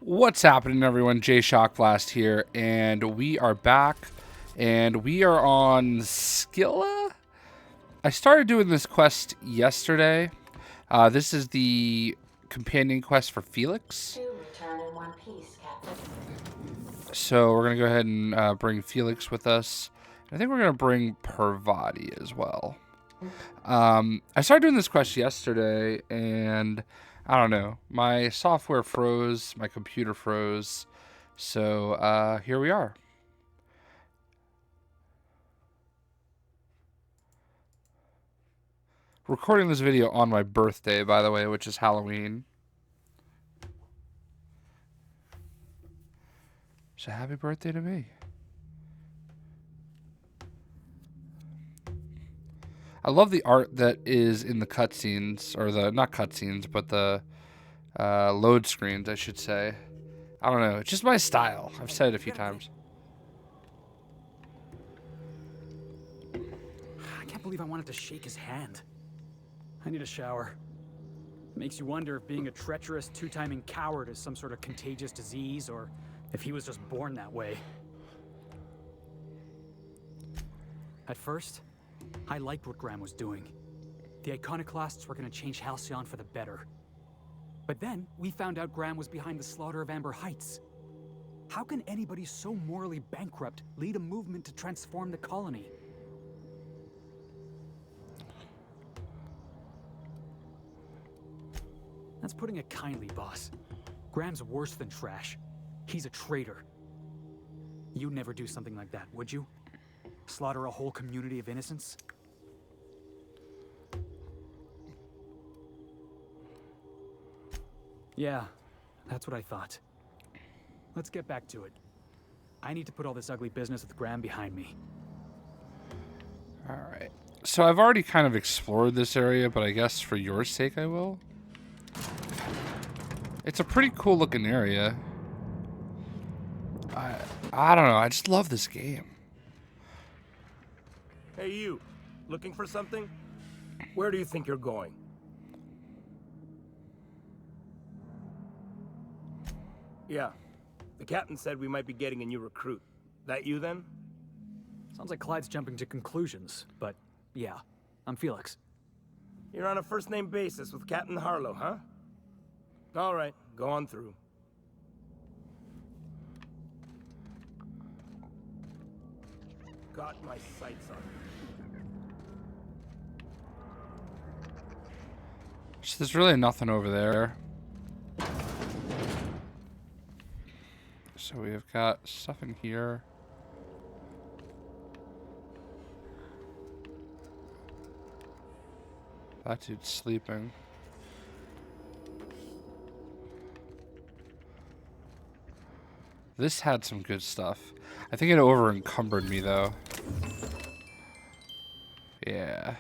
What's happening, everyone? JayShockblast here, and we are back, and we are on Scylla. I started doing this quest yesterday. This is the companion quest for Felix. Do return in one piece, Captain. So we're gonna go ahead and bring Felix with us. I think we're gonna bring Parvati as well. I started doing this quest yesterday, and I don't know. My software froze. My computer froze. So here we are. Recording this video on my birthday, by the way, which is Halloween. So happy birthday to me. I love the art that is in the cutscenes, or the, not cutscenes, but the load screens, I should say. I don't know, it's just my style. I've said it a few times. I can't believe I wanted to shake his hand. I need a shower. Makes you wonder if being a treacherous, two-timing coward is some sort of contagious disease, or if he was just born that way. At first, I liked what Graham was doing. The Iconoclasts were going to change Halcyon for the better. But then, we found out Graham was behind the slaughter of Amber Heights. How can anybody so morally bankrupt lead a movement to transform the colony? That's putting it kindly, boss. Graham's worse than trash. He's a traitor. You'd never do something like that, would you? Slaughter a whole community of innocents? Yeah, that's what I thought. Let's get back to it. I need to put all this ugly business with Graham behind me. Alright. So I've already kind of explored this area, but I guess for your sake I will. It's a pretty cool looking area. I don't know, I just love this game. Hey you, looking for something? Where do you think you're going? Yeah, the captain said we might be getting a new recruit. That you then? Sounds like Clyde's jumping to conclusions, but yeah, I'm Felix. You're on a first-name basis with Captain Harlow, huh? All right, go on through. Got my sights on you. So there's really nothing over there. So we have got stuff in here. That dude's sleeping. This had some good stuff. I think it over encumbered me though. Yeah.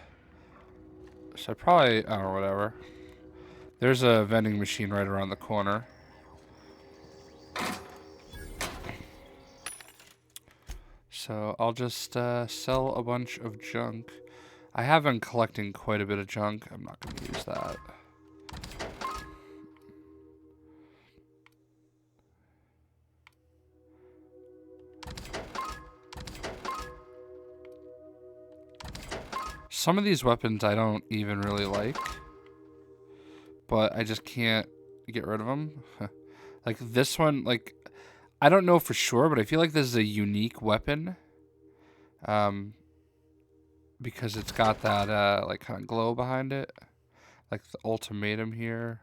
So probably, I don't know, whatever. There's a vending machine right around the corner. So I'll just sell a bunch of junk. I have been collecting quite a bit of junk. I'm not going to use that. Some of these weapons I don't even really like, but I just can't get rid of them. Like this one, like, I don't know for sure, but I feel like this is a unique weapon. Because it's got that, like, kind of glow behind it. Like the ultimatum here.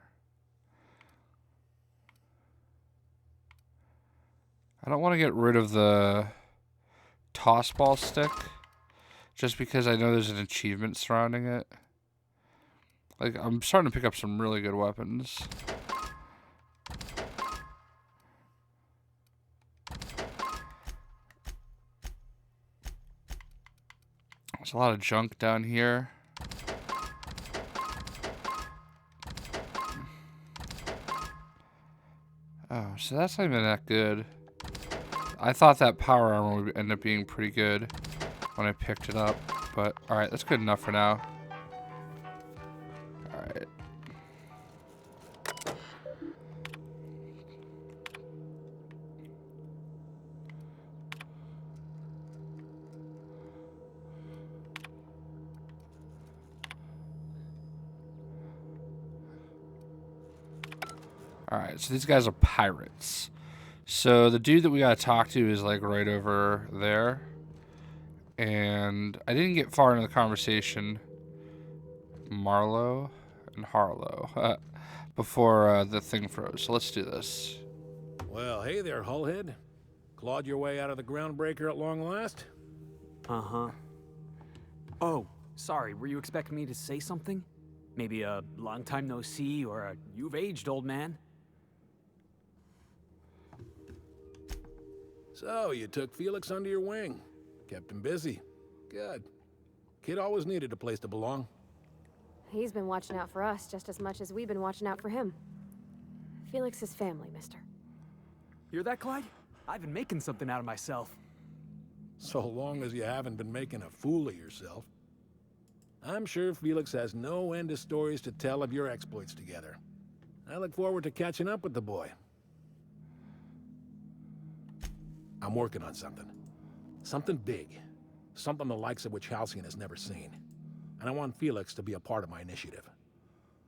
I don't want to get rid of the toss ball stick. Just because I know there's an achievement surrounding it. Like, I'm starting to pick up some really good weapons. There's a lot of junk down here. Oh, so that's not even that good. I thought that power armor would end up being pretty good when I picked it up, but alright, that's good enough for now. Alright. All right, so these guys are pirates. So the dude that we gotta talk to is like right over there. And I didn't get far into the conversation. Marlowe and Harlow before the thing froze. So let's do this. Well, hey there, Hullhead. Clawed your way out of the Groundbreaker at long last? Uh-huh. Oh, sorry, were you expecting me to say something? Maybe a long time no see, or a you've aged, old man? So, you took Felix under your wing. Kept him busy. Good. Kid always needed a place to belong. He's been watching out for us just as much as we've been watching out for him. Felix is family, mister. Hear that, Clyde? I've been making something out of myself. So long as you haven't been making a fool of yourself. I'm sure Felix has no end of stories to tell of your exploits together. I look forward to catching up with the boy. I'm working on something. Something big. Something the likes of which Halcyon has never seen. And I want Felix to be a part of my initiative.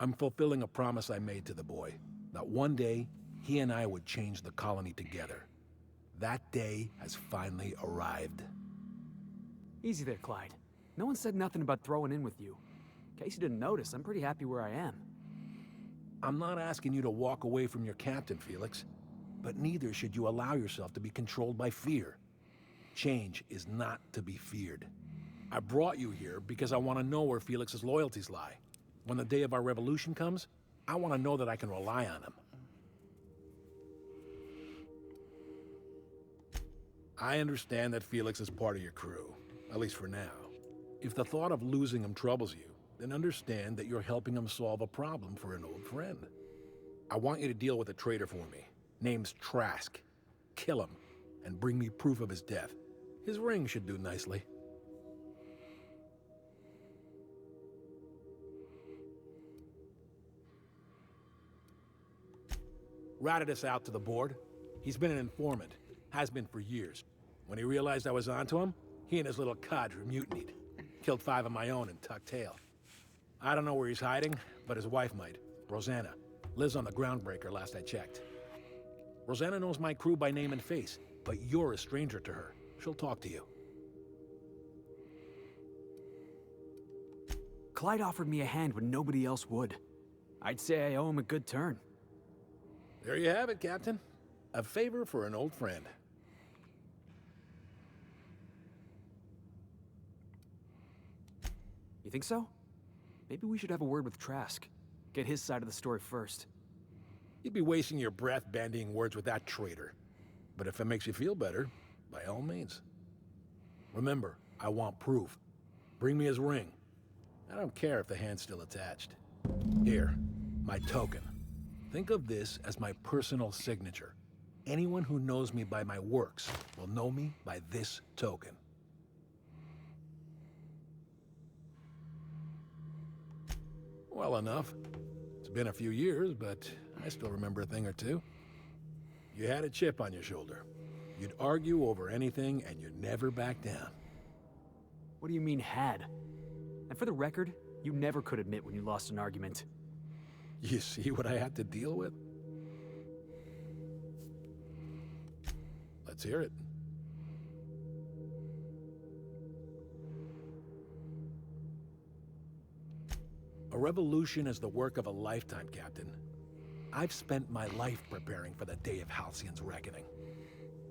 I'm fulfilling a promise I made to the boy, that one day, he and I would change the colony together. That day has finally arrived. Easy there, Clyde. No one said nothing about throwing in with you. In case you didn't notice, I'm pretty happy where I am. I'm not asking you to walk away from your captain, Felix. But neither should you allow yourself to be controlled by fear. Change is not to be feared. I brought you here because I want to know where Felix's loyalties lie. When the day of our revolution comes, I want to know that I can rely on him. I understand that Felix is part of your crew, at least for now. If the thought of losing him troubles you, then understand that you're helping him solve a problem for an old friend. I want you to deal with a traitor for me. Name's Trask. Kill him, and bring me proof of his death. His ring should do nicely. Ratted us out to the board. He's been an informant. Has been for years. When he realized I was onto him, he and his little cadre mutinied. Killed 5 of my own and tucked tail. I don't know where he's hiding, but his wife might. Rosanna. Lives on the Groundbreaker last I checked. Rosanna knows my crew by name and face, but you're a stranger to her. She'll talk to you. Clyde offered me a hand when nobody else would. I'd say I owe him a good turn. There you have it, Captain. A favor for an old friend. You think so? Maybe we should have a word with Trask. Get his side of the story first. You'd be wasting your breath bandying words with that traitor. But if it makes you feel better, by all means. Remember, I want proof. Bring me his ring. I don't care if the hand's still attached. Here, my token. Think of this as my personal signature. Anyone who knows me by my works will know me by this token. Well enough. It's been a few years, but I still remember a thing or two. You had a chip on your shoulder. You'd argue over anything, and you'd never back down. What do you mean, had? And for the record, you never could admit when you lost an argument. You see what I had to deal with? Let's hear it. A revolution is the work of a lifetime, Captain. I've spent my life preparing for the day of Halcyon's reckoning.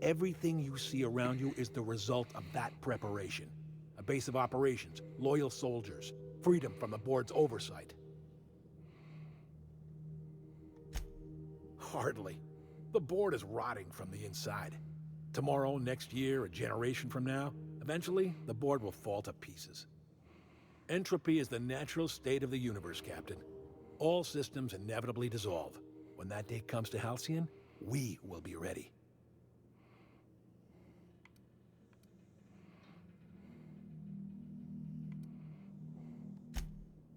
Everything you see around you is the result of that preparation. A base of operations, loyal soldiers, freedom from the board's oversight. Hardly. The board is rotting from the inside. Tomorrow, next year, a generation from now, eventually, the board will fall to pieces. Entropy is the natural state of the universe, Captain. All systems inevitably dissolve. When that day comes to Halcyon, we will be ready.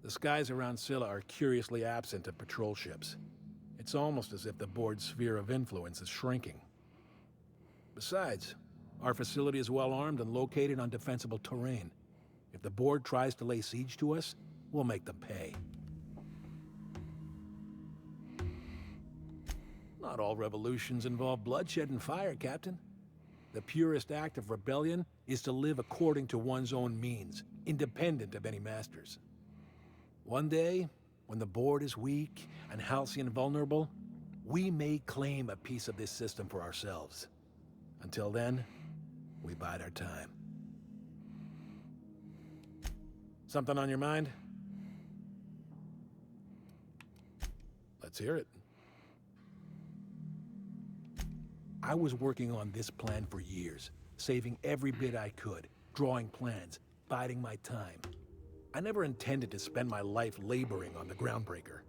The skies around Scylla are curiously absent of patrol ships. It's almost as if the board's sphere of influence is shrinking. Besides, our facility is well armed and located on defensible terrain. If the board tries to lay siege to us, we'll make them pay. Not all revolutions involve bloodshed and fire, Captain. The purest act of rebellion is to live according to one's own means, independent of any masters. One day, when the board is weak and Halcyon vulnerable, we may claim a piece of this system for ourselves. Until then, we bide our time. Something on your mind? Let's hear it. I was working on this plan for years, saving every bit I could, drawing plans, biding my time. I never intended to spend my life laboring on the Groundbreaker.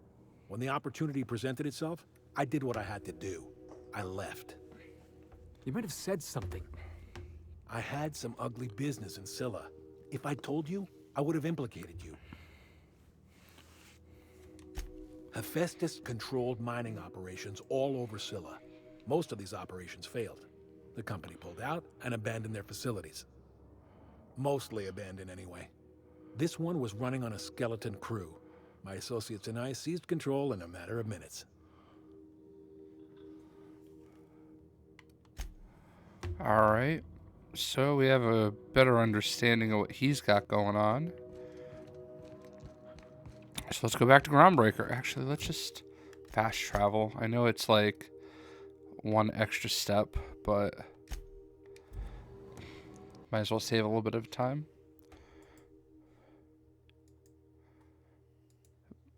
When the opportunity presented itself, I did what I had to do. I left. You might have said something. I had some ugly business in Scylla. If I told you, I would have implicated you. Hephaestus controlled mining operations all over Scylla. Most of these operations failed. The company pulled out and abandoned their facilities. Mostly abandoned anyway. This one was running on a skeleton crew. My associates and I seized control in a matter of minutes. All right. So we have a better understanding of what he's got going on. So let's go back to Groundbreaker. Actually, let's just fast travel. I know it's like one extra step, but might as well save a little bit of time.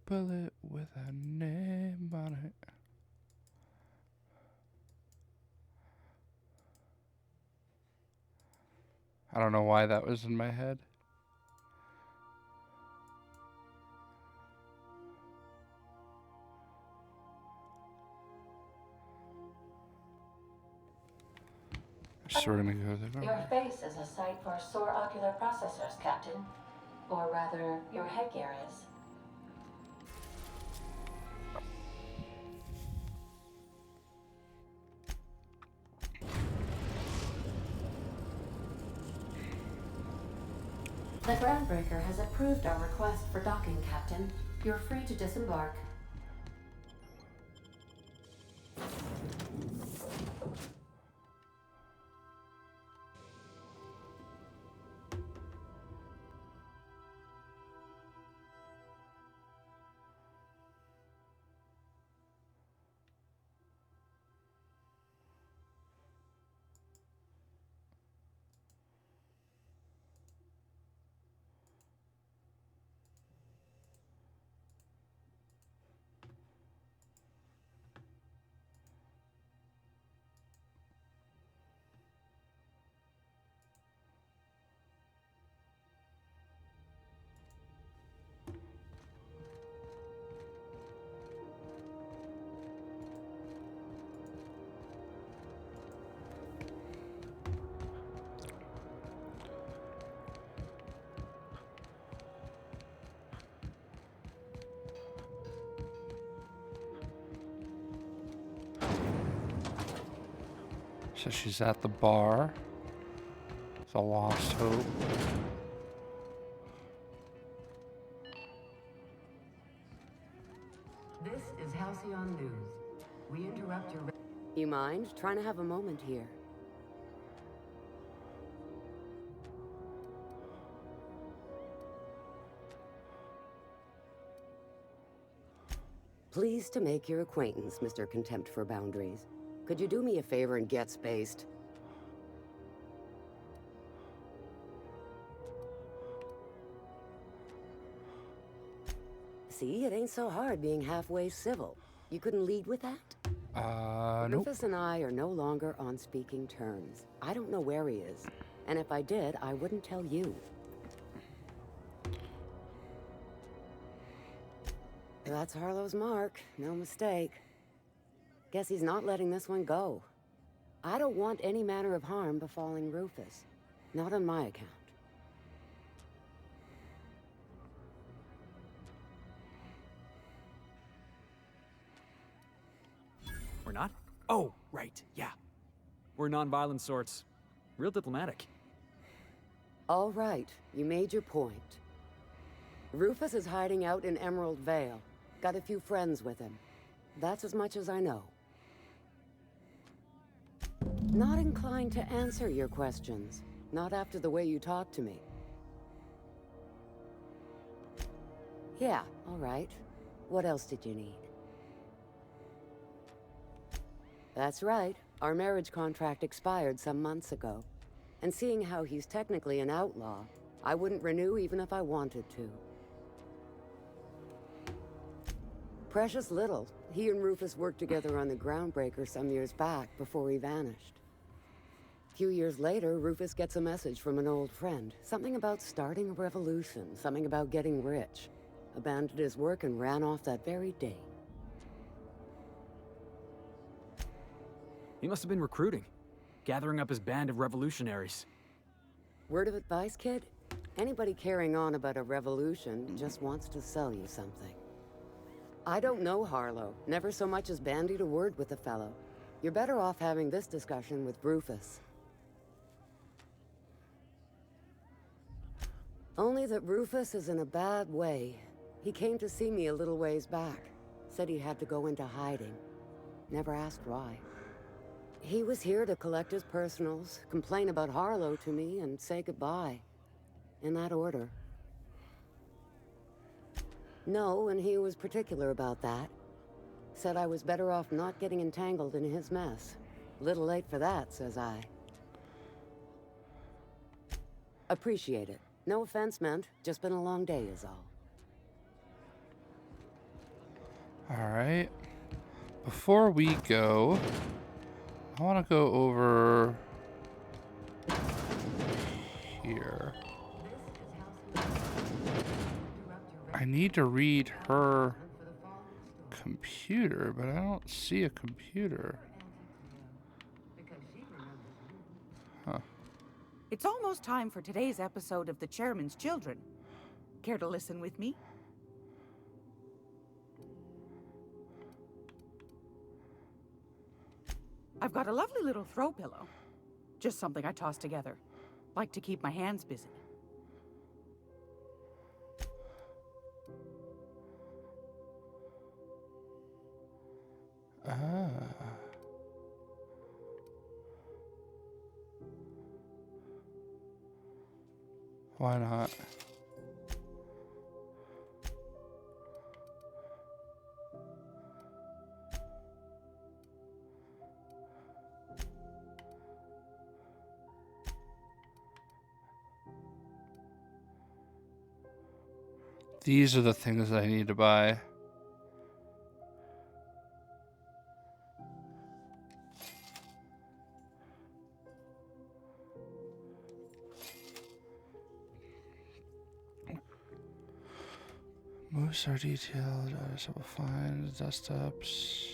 Bullet with a name on it. I don't know why that was in my head. So we're gonna go there. Your face is a site for sore ocular processors, Captain. Or rather, your headgear is. The Groundbreaker has approved our request for docking, Captain. You're free to disembark. So she's at the bar. It's a lost hope. This is Halcyon News. We interrupt your... You mind trying to have a moment here? Pleased to make your acquaintance, Mr. Contempt for Boundaries. Could you do me a favor and get spaced? See, it ain't so hard being halfway civil. You couldn't lead with that? Nope. Rufus and I are no longer on speaking terms. I don't know where he is. And if I did, I wouldn't tell you. That's Harlow's mark. No mistake. Guess he's not letting this one go. I don't want any manner of harm befalling Rufus. Not on my account. We're not? Oh, right, yeah. We're non-violent sorts. Real diplomatic. All right, you made your point. Rufus is hiding out in Emerald Vale. Got a few friends with him. That's as much as I know. Not inclined to answer your questions. Not after the way you talk to me. Yeah, all right. What else did you need? That's right. Our marriage contract expired some months ago. And seeing how he's technically an outlaw, I wouldn't renew even if I wanted to. Precious little. He and Rufus worked together on the Groundbreaker some years back before he vanished. A few years later, Rufus gets a message from an old friend. Something about starting a revolution, something about getting rich. Abandoned his work and ran off that very day. He must have been recruiting, gathering up his band of revolutionaries. Word of advice, kid? Anybody carrying on about a revolution just wants to sell you something. I don't know Harlow. Never so much as bandied a word with the fellow. You're better off having this discussion with Rufus. Only that Rufus is in a bad way. He came to see me a little ways back. Said he had to go into hiding. Never asked why. He was here to collect his personals, complain about Harlow to me, and say goodbye. In that order. No, and he was particular about that. Said I was better off not getting entangled in his mess. Little late for that, says I. Appreciate it. No offense meant. Just been a long day is all. All right. Before we go, I want to go over here. I need to read her computer, but I don't see a computer. Huh. It's almost time for today's episode of The Chairman's Children. Care to listen with me? I've got a lovely little throw pillow. Just something I toss together. Like to keep my hands busy. Why not? These are the things I need to buy. Most are detailed, simple finds, dust ups.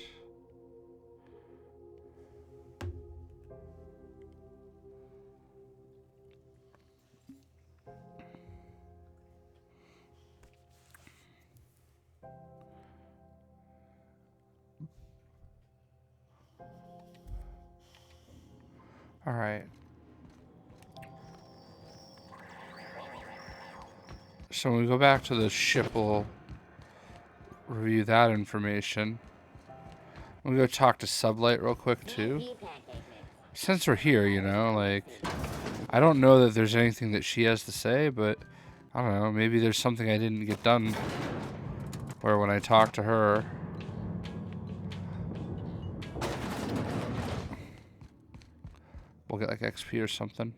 All right. So when we go back to the ship, we'll review that information. We'll go talk to Sublight real quick, too. Since we're here, you know, like, I don't know that there's anything that she has to say, but I don't know, maybe there's something I didn't get done. Where when I talk to her, we'll get like XP or something.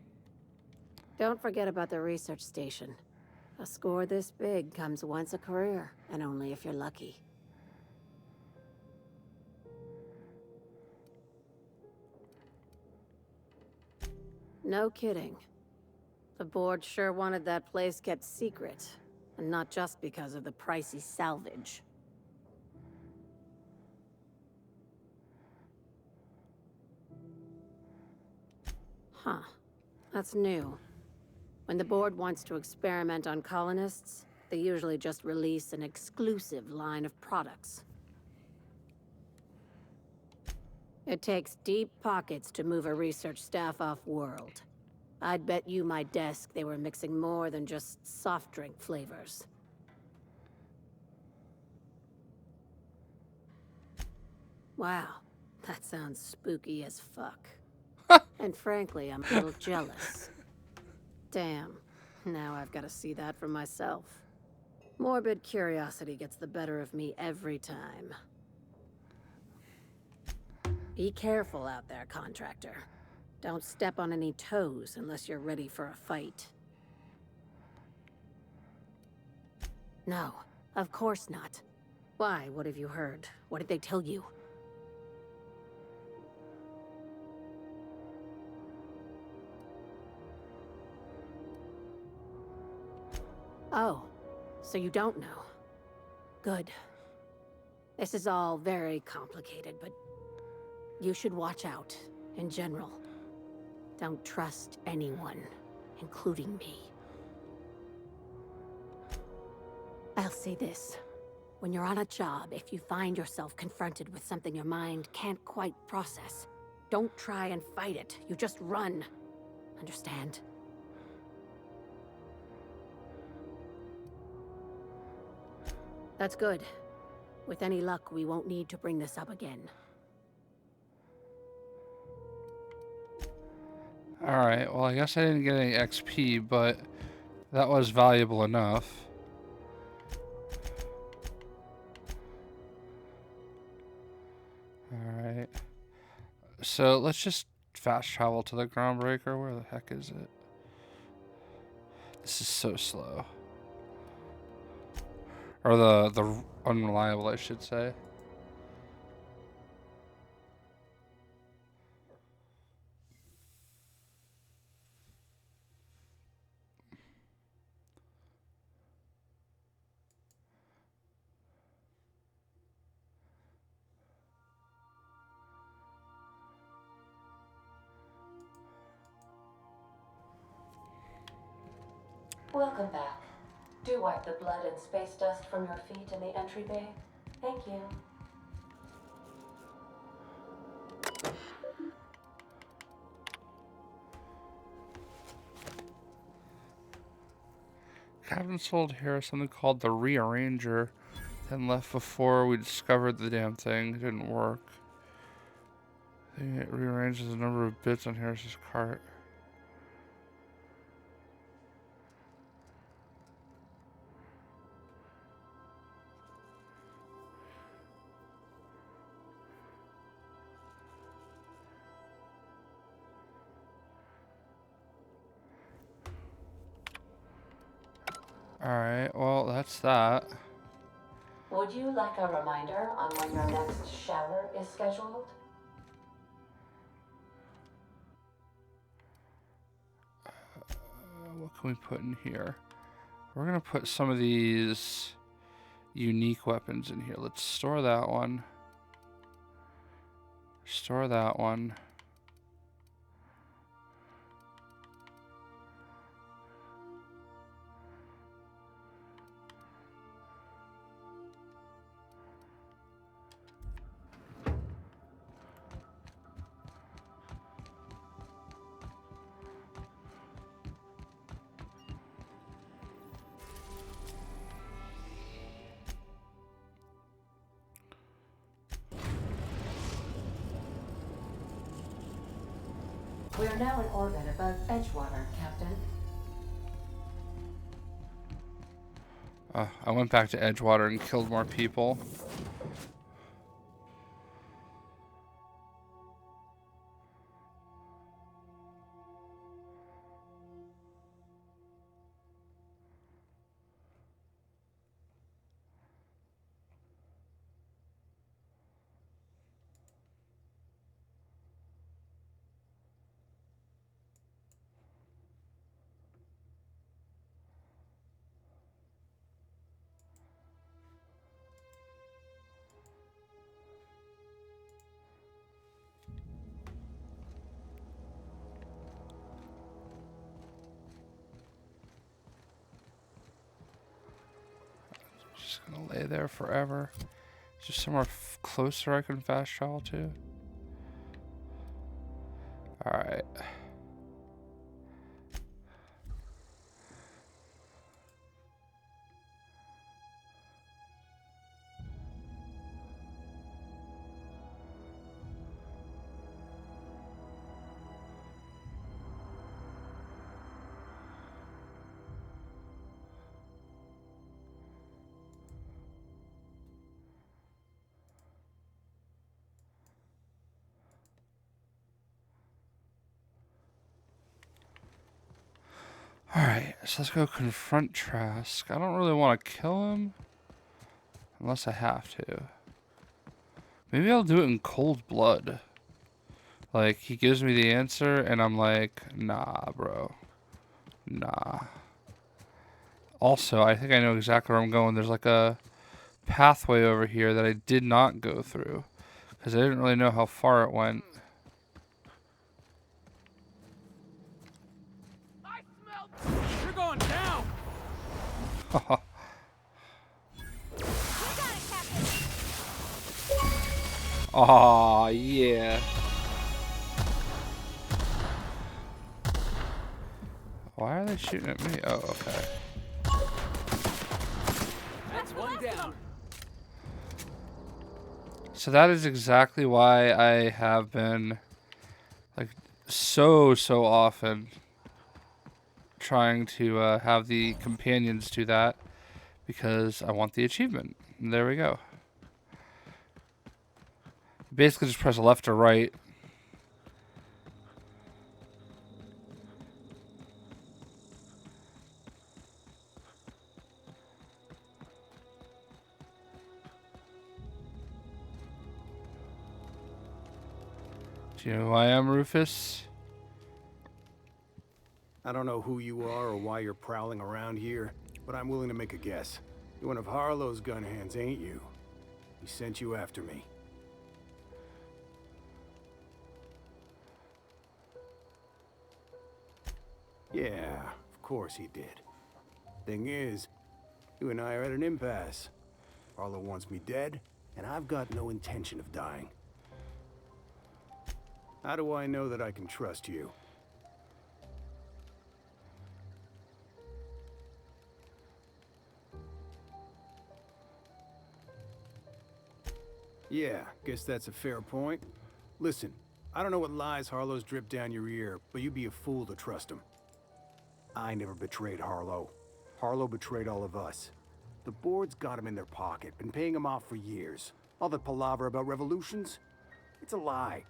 Don't forget about the research station. A score this big comes once a career, and only if you're lucky. No kidding. The board sure wanted that place kept secret, and not just because of the pricey salvage. Huh. That's new. When the board wants to experiment on colonists, they usually just release an exclusive line of products. It takes deep pockets to move a research staff off-world. I'd bet you my desk they were mixing more than just soft drink flavors. Wow, that sounds spooky as fuck. And frankly, I'm a little jealous. Damn. Now I've got to see that for myself. Morbid curiosity gets the better of me every time. Be careful out there, contractor. Don't step on any toes unless you're ready for a fight. No, of course not. Why? What have you heard? What did they tell you? Oh, so you don't know. Good. This is all very complicated, but you should watch out, in general. Don't trust anyone, including me. I'll say this. When you're on a job, if you find yourself confronted with something your mind can't quite process, don't try and fight it. You just run. Understand? That's good. With any luck, we won't need to bring this up again. Alright, well, I guess I didn't get any XP, but that was valuable enough. Alright. So let's just fast travel to the Groundbreaker. Where the heck is it? This is so slow. Or the unreliable, I should say. Welcome back. Do wipe the blood and space dust from your feet in the entry bay. Thank you. Captain sold here something called the Rearranger, and left before we discovered the damn thing. It didn't work. It rearranges the number of bits on Harris's cart. Alright, well, that's that. Would you like a reminder on when your next shower is scheduled? What can we put in here? We're gonna put some of these unique weapons in here. Let's store that one. Store that one. We are now in orbit above Edgewater, Captain. I went back to Edgewater and killed more people. Just gonna lay there forever. Is there somewhere closer I can fast travel to? Alright. Alright, so let's go confront Trask. I don't really want to kill him. Unless I have to. Maybe I'll do it in cold blood. Like, he gives me the answer, and I'm like, nah, bro. Nah. Also, I think I know exactly where I'm going. There's like a pathway over here that I did not go through. Because I didn't really know how far it went. I smell. You're going down. Aw, yeah. Why are they shooting at me? Oh, okay. That's one down. So that is exactly why I have been, like, so often trying to have the companions do that. Because I want the achievement. And there we go. Basically just press left or right. Do you know who I am, Rufus? I don't know who you are or why you're prowling around here, but I'm willing to make a guess. You're one of Harlow's gun hands, ain't you? He sent you after me. Yeah, of course he did. Thing is, you and I are at an impasse. Harlow wants me dead, and I've got no intention of dying. How do I know that I can trust you? Yeah, guess that's a fair point. Listen, I don't know what lies Harlow's dripped down your ear, but you'd be a fool to trust him. I never betrayed Harlow. Harlow betrayed all of us. The board's got him in their pocket, been paying him off for years. All that palaver about revolutions? It's a lie.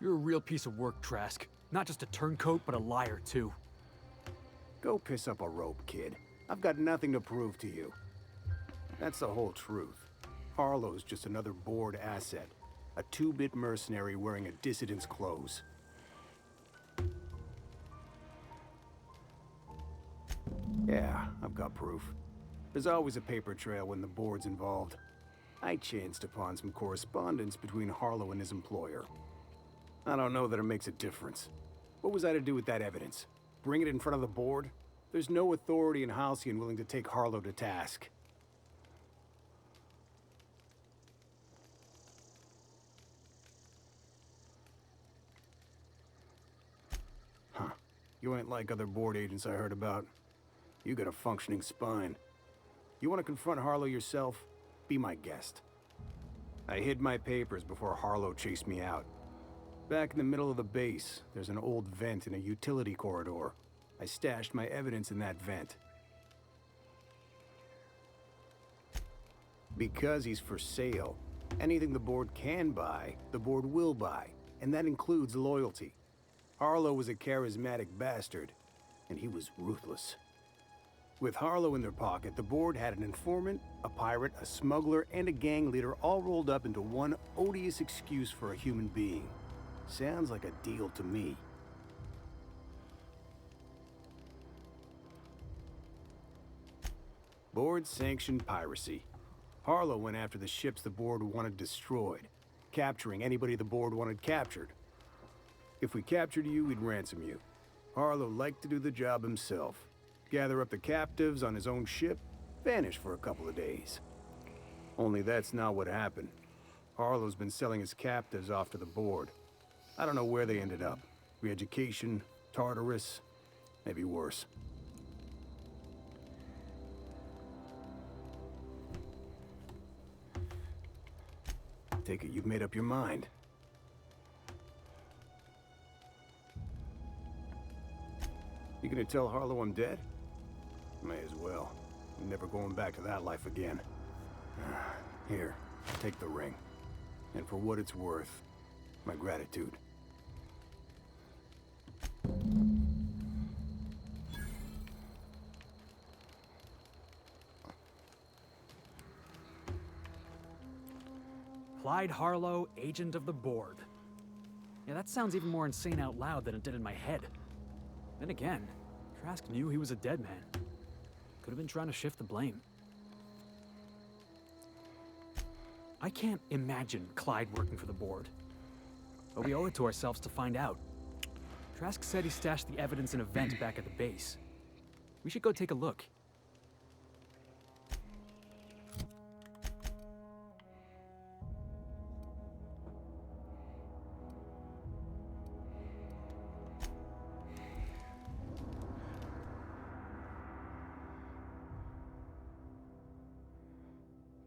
You're a real piece of work, Trask. Not just a turncoat, but a liar, too. Go piss up a rope, kid. I've got nothing to prove to you. That's the whole truth. Harlow's just another board asset. A two-bit mercenary wearing a dissident's clothes. Yeah, I've got proof. There's always a paper trail when the board's involved. I chanced upon some correspondence between Harlow and his employer. I don't know that it makes a difference. What was I to do with that evidence? Bring it in front of the board? There's no authority in Halcyon willing to take Harlow to task. Huh. You ain't like other board agents I heard about. You got a functioning spine. You want to confront Harlow yourself? Be my guest. I hid my papers before Harlow chased me out. Back in the middle of the base, there's an old vent in a utility corridor. I stashed my evidence in that vent. Because he's for sale. Anything the board can buy, the board will buy. And that includes loyalty. Harlow was a charismatic bastard, and he was ruthless. With Harlow in their pocket, the board had an informant, a pirate, a smuggler, and a gang leader all rolled up into one odious excuse for a human being. Sounds like a deal to me. Board-sanctioned piracy. Harlow went after the ships the board wanted destroyed, capturing anybody the board wanted captured. If we captured you, we'd ransom you. Harlow liked to do the job himself. Gather up the captives on his own ship, vanish for a couple of days. Only that's not what happened. Harlow's been selling his captives off to the board. I don't know where they ended up. Re-education, Tartarus, maybe worse. Take it you've made up your mind. You gonna tell Harlow I'm dead? May as well. I'm never going back to that life again. Here, take the ring. And for what it's worth, my gratitude. Clyde Harlow, agent of the board. Yeah, that sounds even more insane out loud than it did in my head. Then again, Trask knew he was a dead man. Could have been trying to shift the blame. I can't imagine Clyde working for the board. But we owe it to ourselves to find out. Trask said he stashed the evidence in a vent back at the base. We should go take a look.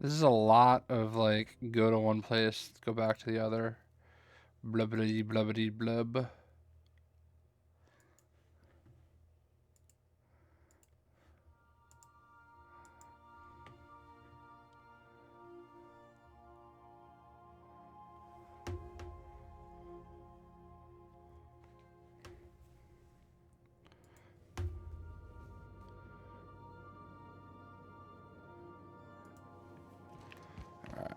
This is a lot of like go to one place, go back to the other. Blubbity blubbity blub.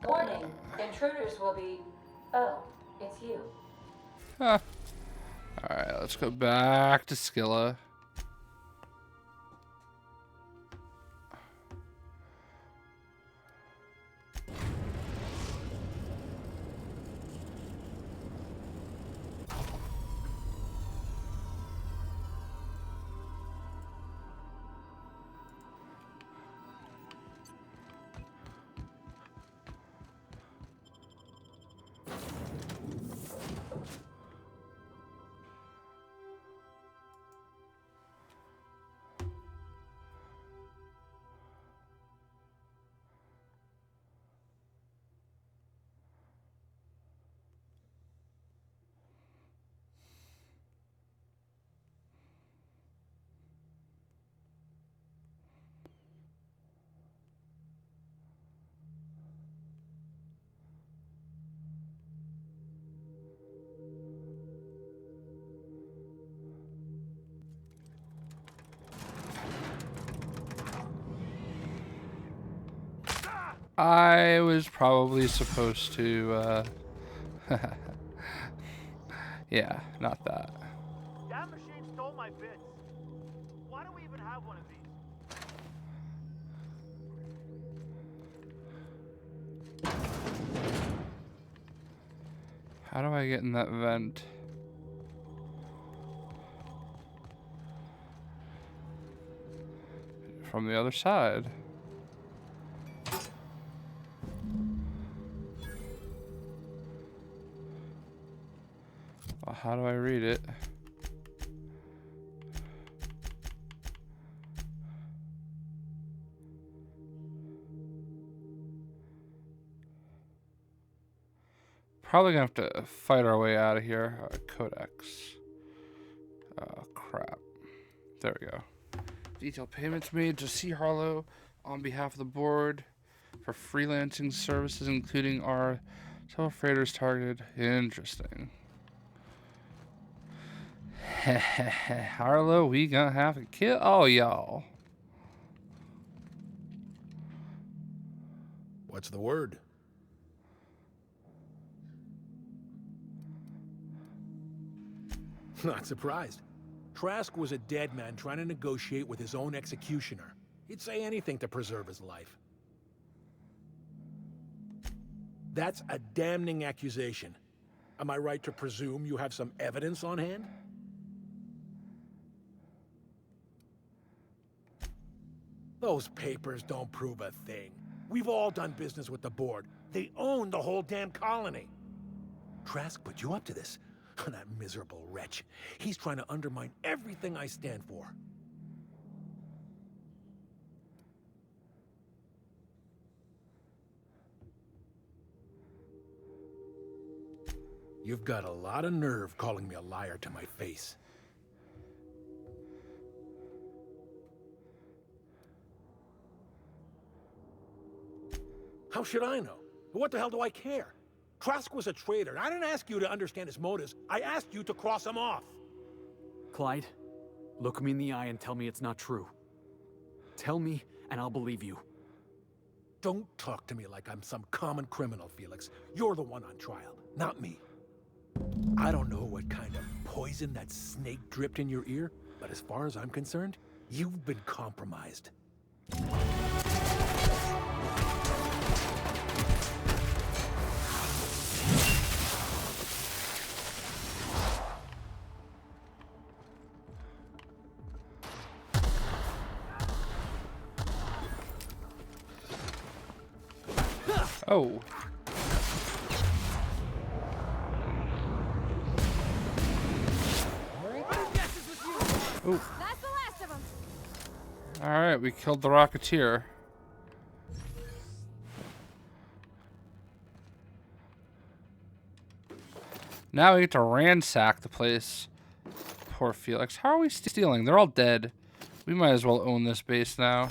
Warning, intruders will be... Oh, it's you. Huh. Alright, let's go back to Scylla. I was probably supposed to, yeah, not that. That machine stole my bits. Why do we even have one of these? How do I get in that vent? From the other side. Well, how do I read it? Probably gonna have to fight our way out of here. Codex. Oh, crap. There we go. Detailed payments made to C. Harlow on behalf of the board for freelancing services, including our several freighters targeted. Interesting. Harlow, we gonna have to kill all y'all. What's the word? Not surprised. Trask was a dead man trying to negotiate with his own executioner. He'd say anything to preserve his life. That's a damning accusation. Am I right to presume you have some evidence on hand? Those papers don't prove a thing. We've all done business with the board. They own the whole damn colony. Trask put you up to this. That miserable wretch. He's trying to undermine everything I stand for. You've got a lot of nerve calling me a liar to my face. How should I know? What the hell do I care? Trask was a traitor. I didn't ask you to understand his motives. I asked you to cross him off. Clyde, look me in the eye and tell me it's not true. Tell me, and I'll believe you. Don't talk to me like I'm some common criminal, Felix. You're the one on trial, not me. I don't know what kind of poison that snake dripped in your ear, but as far as I'm concerned, you've been compromised. Oh. Ooh. That's the last of them. All right, we killed the Rocketeer. Now we get to ransack the place. Poor Felix. How are we stealing? They're all dead. We might as well own this base now.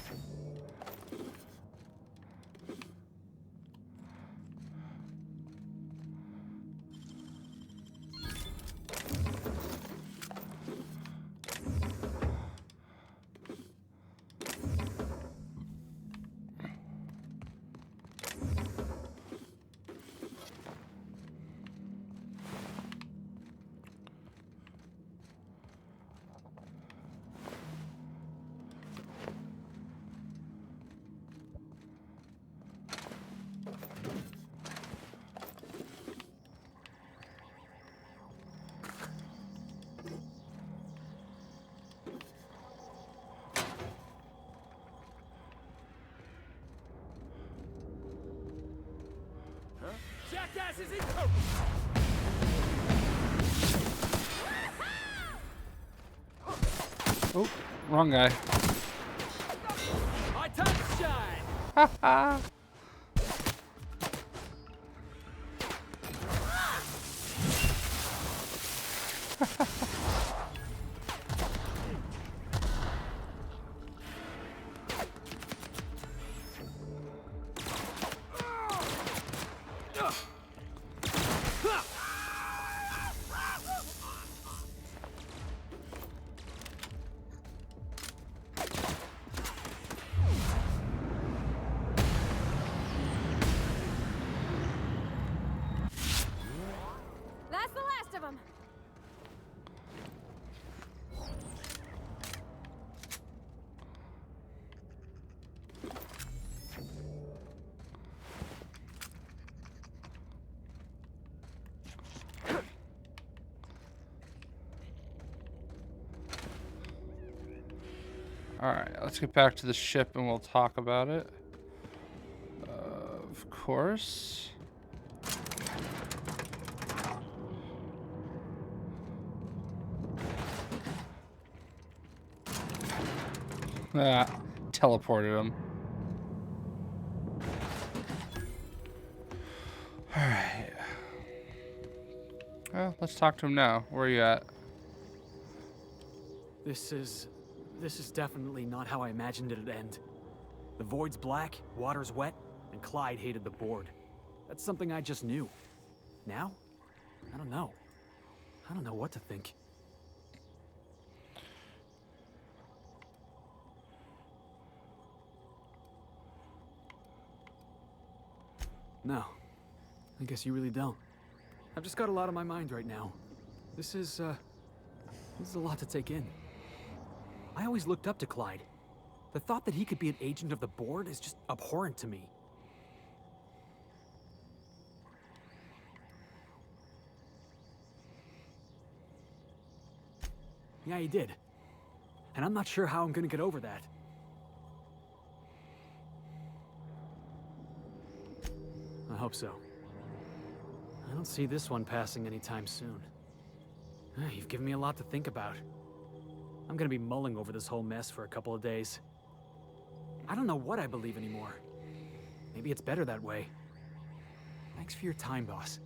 Jackasses in. Oh, wrong guy. My time to shine. Ha ha. That's the last of them. Alright, let's get back to the ship and we'll talk about it. Of course. Ah, teleported him. Alright. Well, let's talk to him now. Where are you at? This is definitely not how I imagined it'd end. The void's black, water's wet, and Clyde hated the board. That's something I just knew. Now? I don't know. I don't know what to think. No. I guess you really don't. I've just got a lot on my mind right now. This is a lot to take in. I always looked up to Clyde. The thought that he could be an agent of the board is just abhorrent to me. Yeah, he did. And I'm not sure how I'm gonna get over that. I hope so. I don't see this one passing anytime soon. You've given me a lot to think about. I'm gonna be mulling over this whole mess for a couple of days. I don't know what I believe anymore. Maybe it's better that way. Thanks for your time, boss.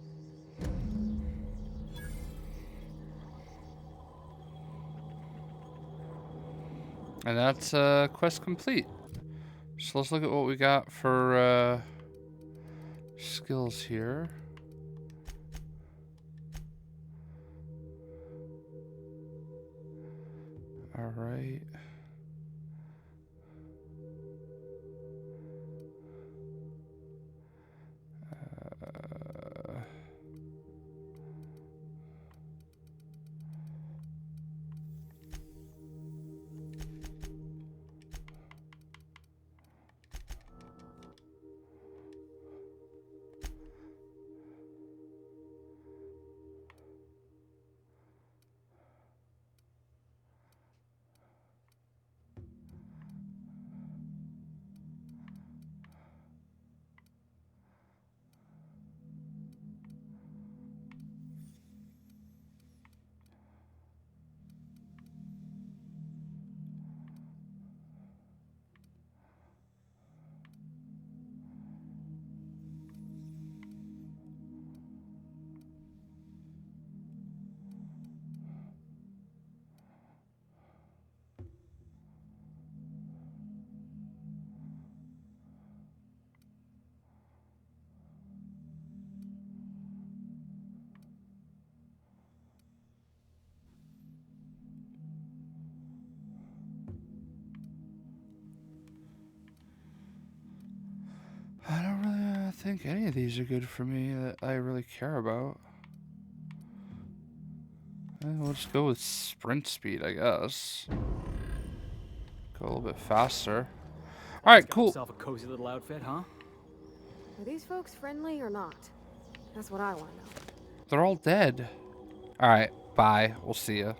And that's quest complete. So let's look at what we got for skills here. All right. think any of these are good for me that I really care about. We'll just go with sprint speed, I guess. Go a little bit faster. All right, cool. Yourself a cozy little outfit, huh? Are these folks friendly or not? That's what I want to know. They're all dead. All right, bye. We'll see ya.